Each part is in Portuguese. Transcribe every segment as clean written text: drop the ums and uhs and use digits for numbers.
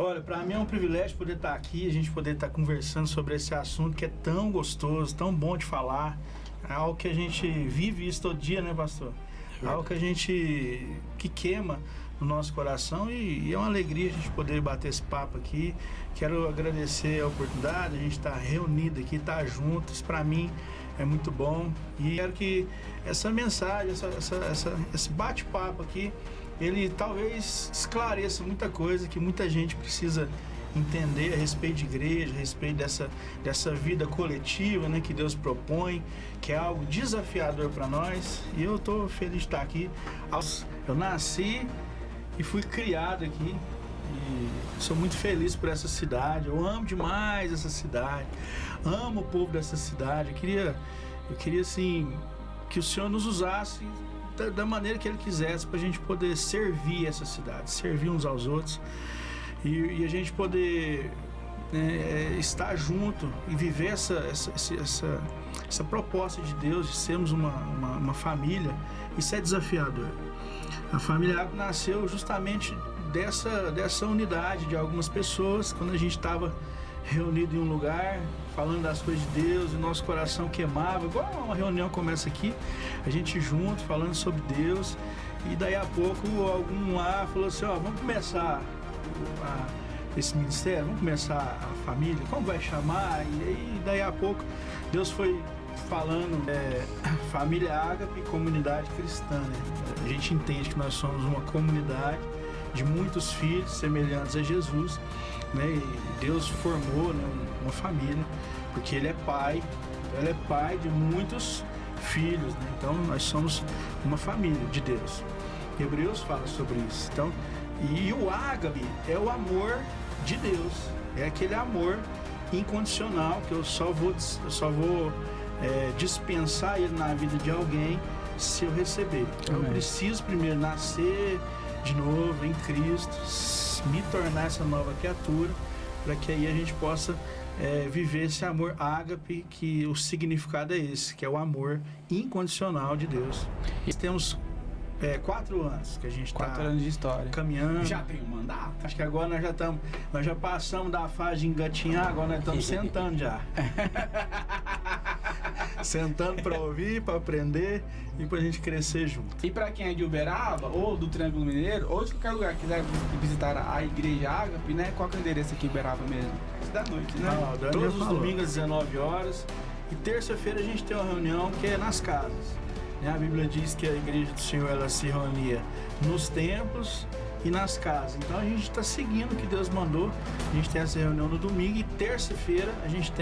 Olha, para mim é um privilégio poder estar aqui, a gente poder estar conversando sobre esse assunto que é tão gostoso, tão bom de falar. É algo que a gente vive isso todo dia, né, pastor? Algo que a gente queima no nosso coração e é uma alegria a gente poder bater esse papo aqui. Quero agradecer a oportunidade, a gente estar reunido aqui, estar juntos. Para mim é muito bom e quero que essa mensagem, esse bate-papo aqui, ele talvez esclareça muita coisa que muita gente precisa entender a respeito de igreja, a respeito dessa vida coletiva, né, que Deus propõe, que é algo desafiador para nós. E eu estou feliz de estar aqui. Eu nasci e fui criado aqui e sou muito feliz por essa cidade. Eu amo demais essa cidade, amo o povo dessa cidade. Eu queria assim que o Senhor nos usasse da maneira que Ele quisesse, para a gente poder servir essa cidade, servir uns aos outros e a gente poder estar junto e viver essa proposta de Deus de sermos uma família. Isso é desafiador. A família Água nasceu justamente dessa unidade de algumas pessoas, quando a gente estava reunido em um lugar, falando das coisas de Deus, e nosso coração queimava, igual uma reunião começa aqui, a gente junto, falando sobre Deus, e daí a pouco algum lá falou assim, vamos começar esse ministério, vamos começar a família, como vai chamar? E daí a pouco Deus foi falando, família Ágape, comunidade cristã, né? A gente entende que nós somos uma comunidade de muitos filhos semelhantes a Jesus, né? E Deus formou, né, uma família, porque Ele é pai de muitos filhos, né? Então nós somos uma família de Deus. Hebreus fala sobre isso. Então, e o ágape é o amor de Deus, é aquele amor incondicional que eu só vou dispensar ele na vida de alguém se eu receber. Então, eu preciso primeiro nascer de novo em Cristo, me tornar essa nova criatura, para que aí a gente possa viver esse amor ágape, que o significado é esse, que é o amor incondicional de Deus. E temos 4 anos que a gente está 4 anos de história, caminhando. Já tem um mandato. Acho que agora nós já passamos da fase de engatinhar, agora nós estamos sentando já. Sentando para ouvir, para aprender e para a gente crescer junto. E para quem é de Uberaba, ou do Triângulo Mineiro, ou de qualquer lugar que quiser visitar a Igreja Ágape, né? Qual que é o endereço aqui em Uberaba mesmo? Da noite, né? Todos os domingos às 19 horas. E terça-feira a gente tem uma reunião que é nas casas. A Bíblia diz que a Igreja do Senhor ela se reunia nos templos e nas casas. Então a gente está seguindo o que Deus mandou. A gente tem essa reunião no domingo e terça-feira a gente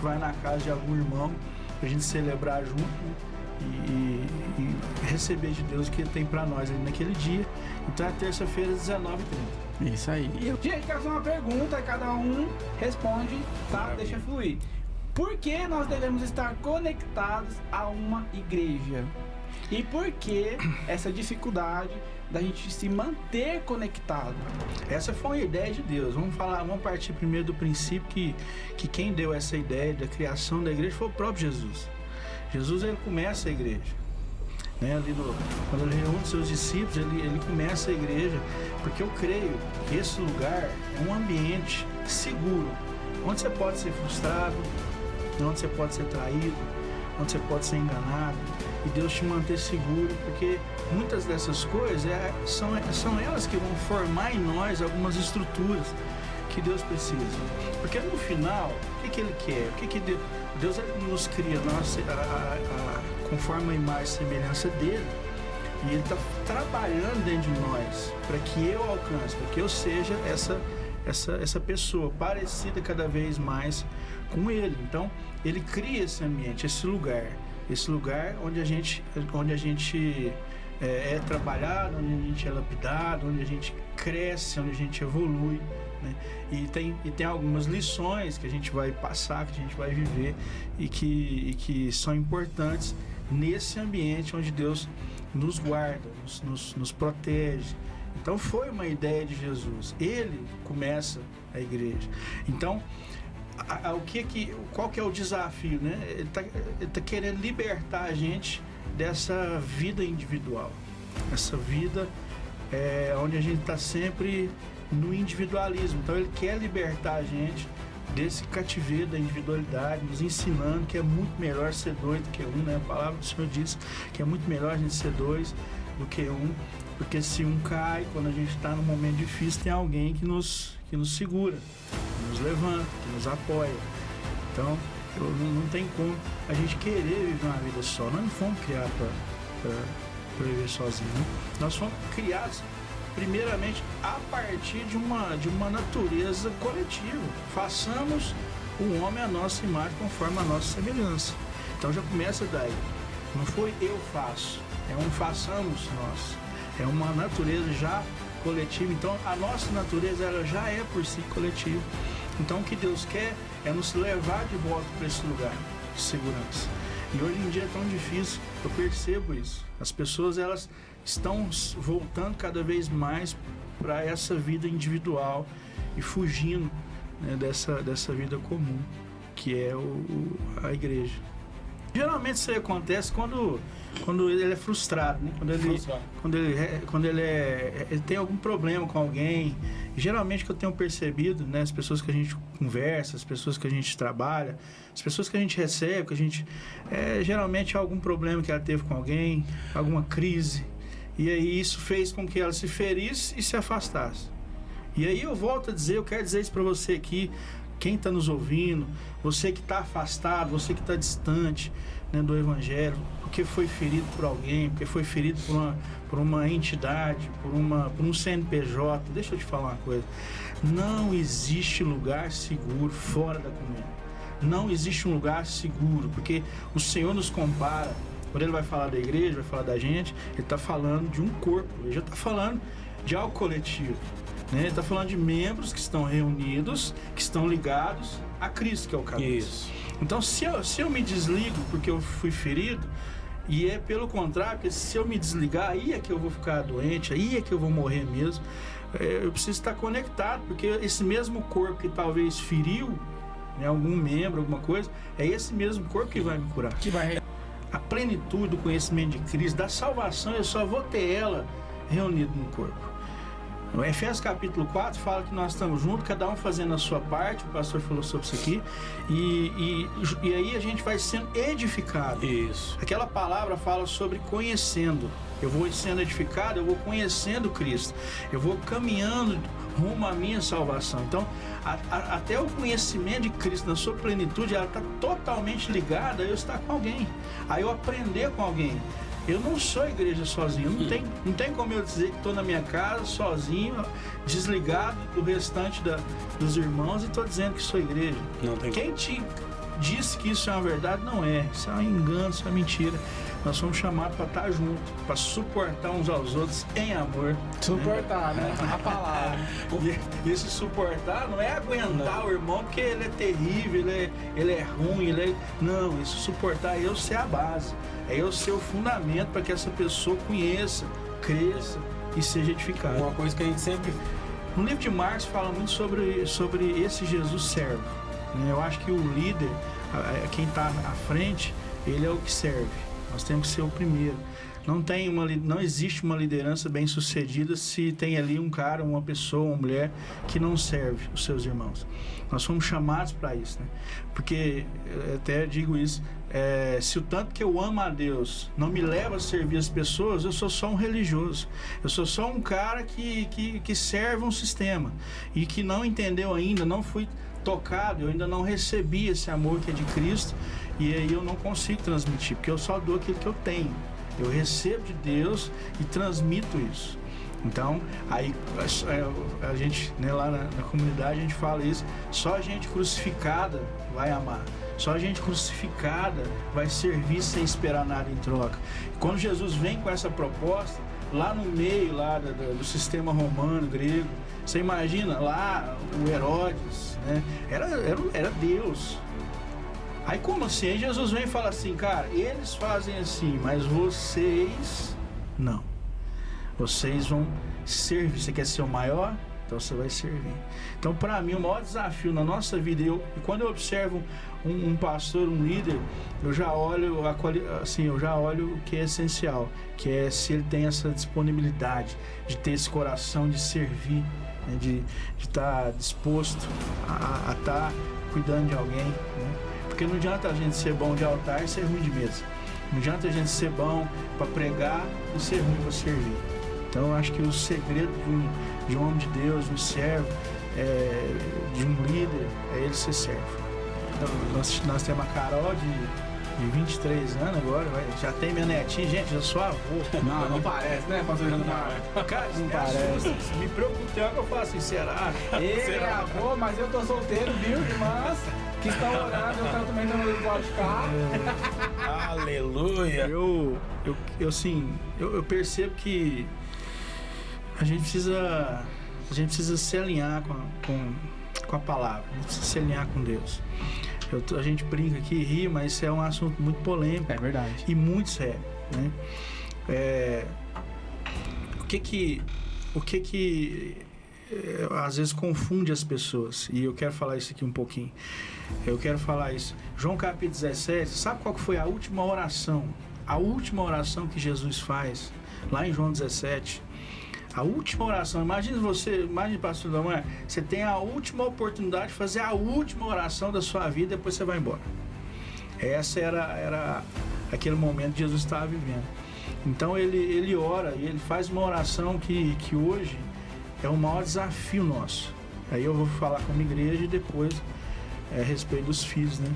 vai na casa de algum irmão para a gente celebrar junto, né? E receber de Deus o que Ele tem para nós ali naquele dia. Então é terça-feira às 19h30. Isso aí. Gente, quero fazer uma pergunta e cada um responde, tá? Deixa fluir. Por que nós devemos estar conectados a uma igreja? E por que essa dificuldade da gente se manter conectado? Essa foi uma ideia de Deus. Vamos partir primeiro do princípio que quem deu essa ideia da criação da igreja foi o próprio Jesus. Jesus, ele começa a igreja, né? Quando ele reúne seus discípulos, ele começa a igreja, porque eu creio que esse lugar é um ambiente seguro, onde você pode ser frustrado, onde você pode ser traído, onde você pode ser enganado, e Deus te manter seguro, porque muitas dessas coisas são elas que vão formar em nós algumas estruturas que Deus precisa. Porque no final, o que Ele quer? Deus nos cria conforme a imagem e semelhança dEle, e Ele está trabalhando dentro de nós para que eu alcance, para que eu seja essa pessoa parecida cada vez mais com Ele. Então Ele cria esse ambiente, esse lugar onde a gente é trabalhado, onde a gente é lapidado, onde a gente cresce, onde a gente evolui, né? E tem algumas lições que a gente vai passar, que a gente vai viver e que são importantes nesse ambiente onde Deus nos guarda, nos protege. Então foi uma ideia de Jesus. Ele começa a igreja. Então, qual que é o desafio, né? Ele tá querendo libertar a gente dessa vida individual. Essa vida onde a gente está sempre no individualismo. Então ele quer libertar a gente desse cativeiro da individualidade, nos ensinando que é muito melhor ser dois do que um, né? A palavra do Senhor diz que é muito melhor a gente ser dois do que um, porque se um cai, quando a gente está num momento difícil, tem alguém que nos segura, que nos levanta, que nos apoia. Então, não tem como a gente querer viver uma vida só. Nós não fomos criados para viver sozinho, né? Nós fomos criados primeiramente a partir de uma natureza coletiva. Façamos o homem à nossa imagem, conforme a nossa semelhança. Então já começa daí. Não foi eu faço, é um façamos nós. É uma natureza já coletiva. Então a nossa natureza ela já é por si coletiva. Então o que Deus quer é nos levar de volta para esse lugar de segurança. E hoje em dia é tão difícil, eu percebo isso. As pessoas elas estão voltando cada vez mais para essa vida individual e fugindo, né, dessa vida comum, que é a igreja. Geralmente isso aí acontece quando ele é frustrado, né? Quando ele tem algum problema com alguém. Geralmente que eu tenho percebido, né, as pessoas que a gente conversa, as pessoas que a gente trabalha, as pessoas que a gente recebe, que a gente geralmente algum problema que ela teve com alguém, alguma crise. E aí isso fez com que ela se ferisse e se afastasse. E aí eu volto a dizer, eu quero dizer isso para você aqui, quem está nos ouvindo, você que está afastado, você que está distante, né, do Evangelho, porque foi ferido por alguém, porque foi ferido por uma entidade, por um CNPJ. Deixa eu te falar uma coisa. Não existe lugar seguro fora da comunhão. Não existe um lugar seguro, porque o Senhor nos compara. Quando ele vai falar da igreja, vai falar da gente, ele está falando de um corpo, ele já está falando de algo coletivo, né? Ele está falando de membros que estão reunidos, que estão ligados a Cristo, que é o cabeça. Isso. Então, se eu me desligo porque eu fui ferido, e é pelo contrário, porque se eu me desligar, aí é que eu vou ficar doente, aí é que eu vou morrer mesmo. Eu preciso estar conectado, porque esse mesmo corpo que talvez feriu, né, algum membro, alguma coisa, é esse mesmo corpo que vai me curar. Que vai... A plenitude do conhecimento de Cristo, da salvação, eu só vou ter ela reunida no corpo. No Efésios capítulo 4 fala que nós estamos juntos, cada um fazendo a sua parte, o pastor falou sobre isso aqui, e aí a gente vai sendo edificado. Isso. Aquela palavra fala sobre conhecendo. Eu vou sendo edificado, eu vou conhecendo Cristo, eu vou caminhando rumo à minha salvação. Então, até o conhecimento de Cristo na sua plenitude, ela está totalmente ligada a eu estar com alguém, a eu aprender com alguém. Eu não sou igreja sozinho, não tem como eu dizer que estou na minha casa sozinho, desligado do restante dos irmãos e estou dizendo que sou igreja. Não tem. Quem te disse que isso é uma verdade, não é. Isso é um engano, isso é uma mentira. Nós somos chamados para estar juntos, para suportar uns aos outros em amor. Suportar, né? A palavra. E esse suportar não é aguentar o irmão porque ele é terrível, ele é ruim, Não, esse suportar é eu ser a base, é eu ser o fundamento para que essa pessoa conheça, cresça e seja edificada. Uma coisa que a gente sempre... No livro de Marcos fala muito sobre esse Jesus servo. Eu acho que o líder, quem está à frente, ele é o que serve. Nós temos que ser o primeiro. Não existe uma liderança bem sucedida se tem ali um cara, uma pessoa, uma mulher que não serve os seus irmãos. Nós fomos chamados para isso, né? Porque, até digo isso, se o tanto que eu amo a Deus não me leva a servir as pessoas, eu sou só um religioso. Eu sou só um cara que serve um sistema e que não entendeu ainda, não fui tocado, eu ainda não recebi esse amor que é de Cristo, e aí eu não consigo transmitir, porque eu só dou aquilo que eu tenho. Eu recebo de Deus e transmito isso. Então, aí a gente, né, lá na comunidade, a gente fala isso, só a gente crucificada vai amar. Só a gente crucificada vai servir sem esperar nada em troca. Quando Jesus vem com essa proposta, lá no meio lá do sistema romano, grego, você imagina lá o Herodes, né? Era Deus. Aí como assim? Aí Jesus vem e fala assim, cara, eles fazem assim, mas vocês não. Vocês vão servir. Você quer ser o maior? Então você vai servir. Então, para mim, o maior desafio na nossa vida, e quando eu observo um pastor, um líder, eu já olho o que é essencial, que é se ele tem essa disponibilidade de ter esse coração de servir né? De estar disposto a estar cuidando de alguém, né? Porque não adianta a gente ser bom de altar e ser ruim de mesa. Não adianta a gente ser bom para pregar e ser ruim para servir. Então eu acho que o segredo de um homem de Deus, de um servo, de um líder, é ele ser servo. Então, nós temos a Carol de 23 anos agora, já tem minha netinha, gente, eu sou avô. Não parece, né, pastor Jânio? Cara, não parece. Me preocupa, tem hora que eu falo assim, será? Ele é avô, mas eu tô solteiro, viu, irmãs? Que estão orando, eu também tô no lado de cá. Aleluia! Eu percebo que a gente precisa se alinhar com a palavra, a gente precisa se alinhar com Deus. A gente brinca aqui e ri, mas isso é um assunto muito polêmico. É verdade. E muito sério, né? O que às vezes confunde as pessoas, e eu quero falar isso aqui um pouquinho. Eu quero falar isso. João capítulo 17, sabe qual que foi a última oração? A última oração que Jesus faz, lá em João 17. A última oração, imagine pastor Damar, você tem a última oportunidade de fazer a última oração da sua vida e depois você vai embora. Essa era aquele momento que Jesus estava vivendo. Então ele ora e ele faz uma oração que hoje é o maior desafio nosso. Aí eu vou falar como igreja e depois a respeito dos filhos, né?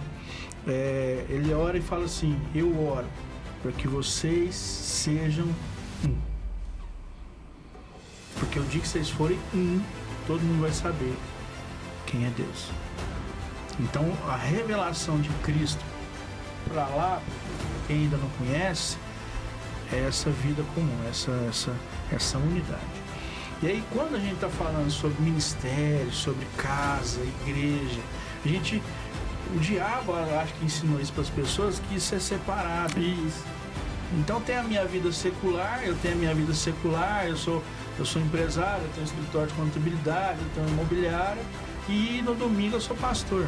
Ele ora e fala assim: eu oro para que vocês sejam um. Porque o dia que vocês forem um, todo mundo vai saber quem é Deus. Então a revelação de Cristo para lá, quem ainda não conhece, é essa vida comum, essa unidade. E aí quando a gente está falando sobre ministério, sobre casa, igreja, o diabo acho que ensinou isso para as pessoas, que isso é separado. Isso. Então tem a minha vida secular, eu sou empresário, eu tenho escritório de contabilidade, eu tenho imobiliária, e no domingo eu sou pastor.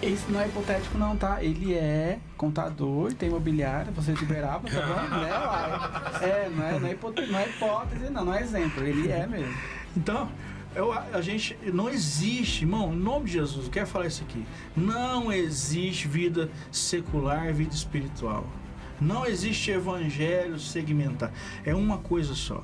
Isso não é hipotético não, tá? Ele é contador, tem imobiliária, você liberava, tá bom? Né, uai? Não é hipótese, não é exemplo, ele é mesmo. Então, a gente não existe, irmão, em nome de Jesus, eu quero falar isso aqui, não existe vida secular, vida espiritual. Não existe evangelho segmentar. É uma coisa só.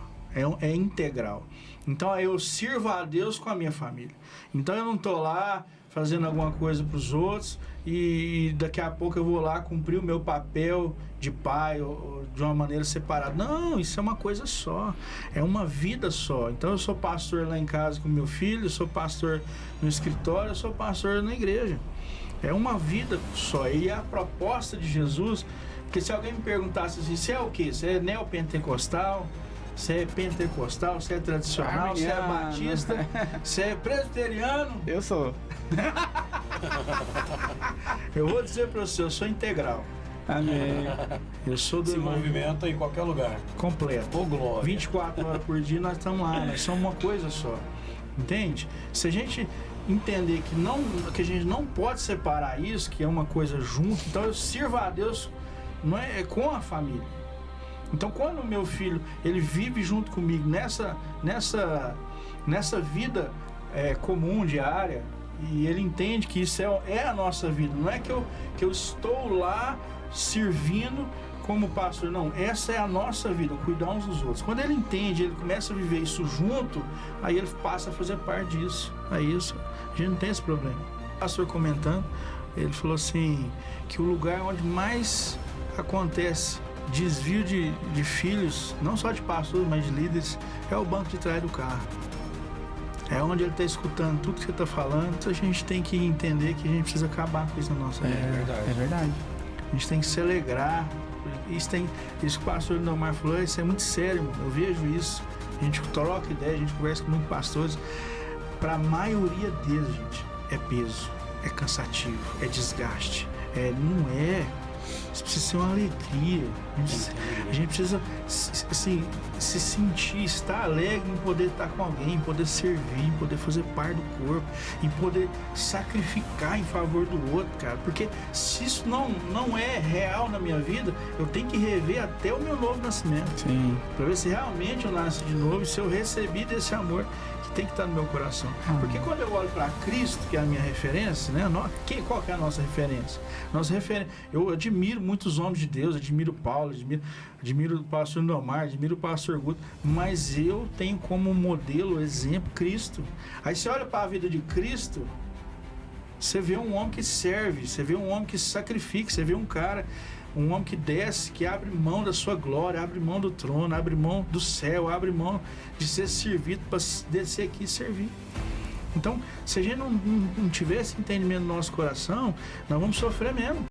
É integral. Então eu sirvo a Deus com a minha família. Então eu não estou lá fazendo alguma coisa para os outros e daqui a pouco eu vou lá cumprir o meu papel de pai ou de uma maneira separada. Não, isso é uma coisa só. É uma vida só. Então eu sou pastor lá em casa com meu filho, eu sou pastor no escritório, eu sou pastor na igreja. É uma vida só. E a proposta de Jesus... Porque se alguém me perguntasse assim, você é o quê? Você é neopentecostal? Você é pentecostal? Você é tradicional? Você é batista? Você é presbiteriano? Eu sou. Eu vou dizer para você, eu sou integral. Amém. Eu sou do... Se movimenta em qualquer lugar. Completo. Ô, glória. 24 horas por dia nós estamos lá, nós somos uma coisa só. Entende? Se a gente entender que a gente não pode separar isso, que é uma coisa junto, então eu sirvo a Deus... Não é com a família. Então quando o meu filho ele vive junto comigo nessa vida comum, diária, e ele entende que isso é a nossa vida, não é que eu estou lá servindo como pastor, não, essa é a nossa vida, cuidar uns dos outros. Quando ele entende, ele começa a viver isso junto, aí ele passa a fazer parte disso. Aí isso, a gente não tem esse problema. O pastor comentando, ele falou assim, que o lugar onde mais acontece desvio de filhos, não só de pastores, mas de líderes, é o banco de trás do carro. É onde ele está escutando tudo que você está falando, então a gente tem que entender que a gente precisa acabar com isso na nossa vida. É verdade. A gente tem que se alegrar. Isso que o pastor Lindomar falou, isso é muito sério, mano. Eu vejo isso. A gente troca ideia, a gente conversa com muitos pastores. Para a maioria deles, gente, é peso, é cansativo, é desgaste. Não é Isso precisa ser uma alegria. A gente precisa assim, se sentir, estar alegre em poder estar com alguém, em poder servir, em poder fazer parte do corpo, em poder sacrificar em favor do outro, cara. Porque se isso não é real na minha vida, eu tenho que rever até o meu novo nascimento. Sim. Para ver se realmente eu nasci de novo e se eu recebi desse amor que tem que estar no meu coração. Porque quando eu olho para Cristo, que é a minha referência, né? Qual que é a nossa referência? Eu admiro muitos homens de Deus, admiro Paulo, admiro o pastor Lindomar, admiro o pastor Guto, mas eu tenho como modelo, exemplo, Cristo. Aí você olha para a vida de Cristo, você vê um homem que serve, você vê um homem que se sacrifica, você vê um homem que desce, que abre mão da sua glória, abre mão do trono, abre mão do céu, abre mão de ser servido para descer aqui e servir. Então, se a gente não tiver esse entendimento no nosso coração, nós vamos sofrer mesmo.